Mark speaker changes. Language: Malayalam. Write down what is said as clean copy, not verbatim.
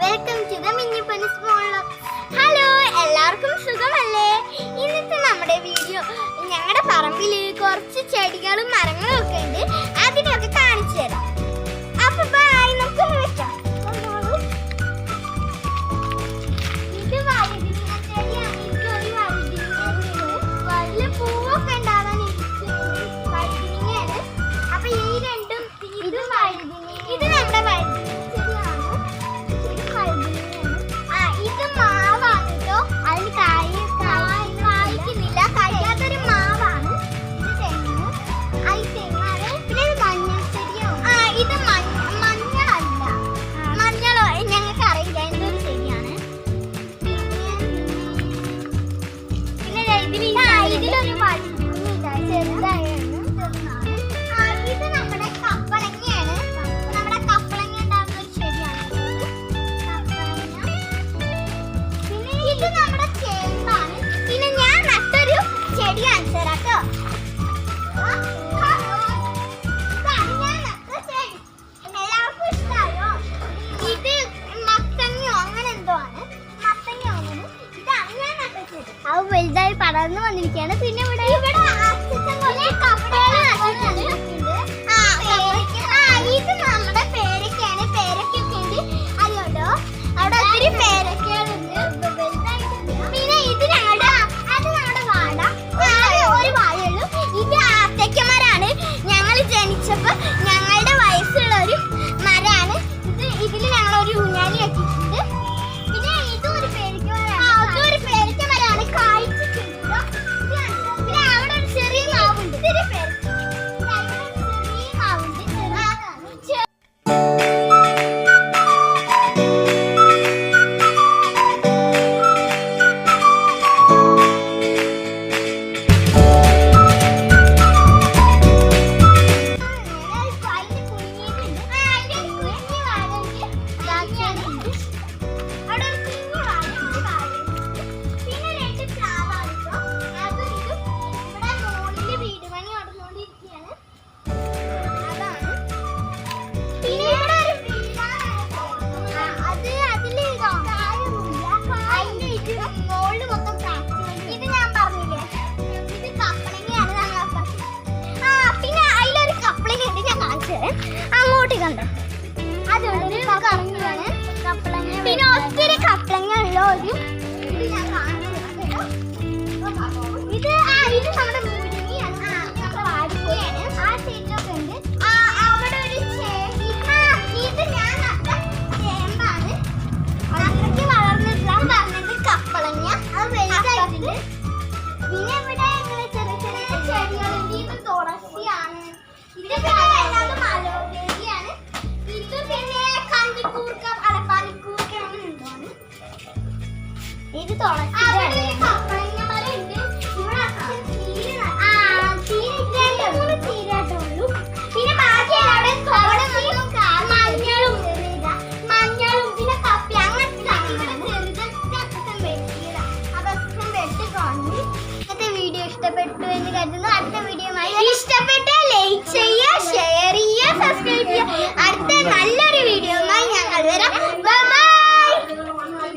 Speaker 1: വെൽക്കം ടു ദ മിനി പനി സ്മോൾ. ഹലോ, എല്ലാവർക്കും സുഖമല്ലേ? ഇന്നത്തെ നമ്മുടെ വീഡിയോ ഞങ്ങളുടെ പറമ്പിൽ കുറച്ച് ചെടികളും മരങ്ങളും ഒക്കെ ഉണ്ട്, അതിനൊക്കെ കാണിച്ചു തരാം. അപ്പൊ ബൈ, നമുക്കൊന്ന് വെക്കാം. ഇത് വഴുതിരിങ്ങ ചെടിയാണ്. ഇതൊരു വലിയ പൂവൊക്കെ ഉണ്ടാകാൻ വഴുതിരിങ്ങയാണ്. അപ്പൊ ഈ രണ്ടും ഇത് വഴുതിരിങ്ങ, ഇത് നമ്മുടെ വഴുതിരിങ്ങ ചെടിയാണ്. ഇത് മാവാണ് കേട്ടോ. അതിന് കായ്ക്കുന്നില്ല, കഴിയാത്തൊരു മാവാണ്. ഇത് തെങ്ങ്, അത് തെങ്ങാണ്. പിന്നെ ഇത് മഞ്ഞൾ ചെടിയാണ്. ഇത് മഞ്ഞളല്ല, മഞ്ഞളോ ഞങ്ങൾക്ക് അറിയില്ല എന്തൊരു ചെടിയാണ്. പിന്നെ ഇതിലൊരു വഴുതിരിങ്ങ ചെറുതായാണ്. ഇത് നമ്മുടെ കപ്പളങ്ങയാണ്. നമ്മുടെ കപ്പളങ്ങ ഉണ്ടാകുന്ന ഒരു ചെടിയാണ്. ഇത് നമ്മുടെ ചേമ്പാണ്. പിന്നെ ഞാൻ നട്ടൊരു ചെടി കാണിച്ചു തരാം കേട്ടോ. ഇതാണ് ഞാൻ നട്ട ചെടി. എല്ലാവർക്കും ഇഷ്ടമായോ? ഇത് മത്തങ്ങയോ അങ്ങനെ എന്തോ ആണ്. മത്തങ്ങയോ അങ്ങനെ. ഇതാണ് ഞാൻ നട്ട ചെടി. അത് വലുതായി പടർന്നു വന്നിരിക്കുകയാണ്. പിന്നെ ഇവിടെ കപ്പകൾ നട്ടിട്ടുണ്ട്. ഇത് നമ്മുടെ പേരക്കയാണ്. പേരക്കൊക്കെ ഉണ്ട്. അതുകൊണ്ടോ അവിടെ ഒത്തിരി പേരക്കകളുണ്ട്. പിന്നെ ഇത് ഞങ്ങളുടെ വാഴ. ഒരു വാഴയുള്ളൂ. ഇത് ആത്തയ്ക്കമരാണ്. ഞങ്ങൾ ജനിച്ചപ്പോൾ ഞങ്ങളുടെ വയസ്സുള്ള ഒരു മരമാണ്. ഇതിൽ ഞങ്ങൾ ഒരു ഊഞ്ഞാലി കെട്ടിയിട്ടുണ്ട്. പിന്നെ ഇതും ഒരു പേരക്കമരാണ്. കായ്ച്ചിട്ടുണ്ട്. പിന്നെ അവിടെ ഒരു ചെറിയ മാവുണ്ട്. ചെറിയ മാവുണ്ട്. അങ്ങോട്ട് കണ്ടോ, അതൊരു കപ്പളങ്ങയാണ്. പിന്നെ ഒത്തിരി കപ്പളങ്ങ ഉള്ള ഒരു ഇത് ഞാൻ കാണിച്ചു. ഇത് നമ്മുടെ മുരിങ്ങയാണ്. നമ്മുടെ വാടിക്കയാണ്. ആ സൈഡിലൊക്കെ ഉണ്ട്. അവിടെ ഒരു ഇത് ഞാൻ നട്ട ചേമ്പാണ്. അത്രയ്ക്ക് വളർന്നിട്ടില്ല. പറഞ്ഞത് കപ്പളങ്ങ, അത് വലുതായിട്ടുണ്ട്. പിന്നെ ഇവിടെ ചെറിയ ചെറിയ ചെടികളുണ്ട്. ഇത് തുളസിയാണ്. ഇത് പിന്നെ വല്ലാതെ മലോദേവിയാണ്. ഇത് പിന്നെ കണ്ടിക്കൂർക്ക, അടപ്പാനിക്കൂർക്ക അങ്ങനെ ഉണ്ടാണ്. ഇത് തുളസി. കപ്പളങ്ങ മരം ഉണ്ട്. ഇവിടെ തീരാട്ടുള്ളൂ. പിന്നെ ബാക്കി അവിടെ മഞ്ഞളും പിന്നെ കപ്പി അങ്ങനത്തെ അതൊക്കെ വെട്ടി കളഞ്ഞ്. ഇന്നത്തെ വീഡിയോ ഇഷ്ടപ്പെട്ടു എന്ന് കരുതുന്നു. അടുത്ത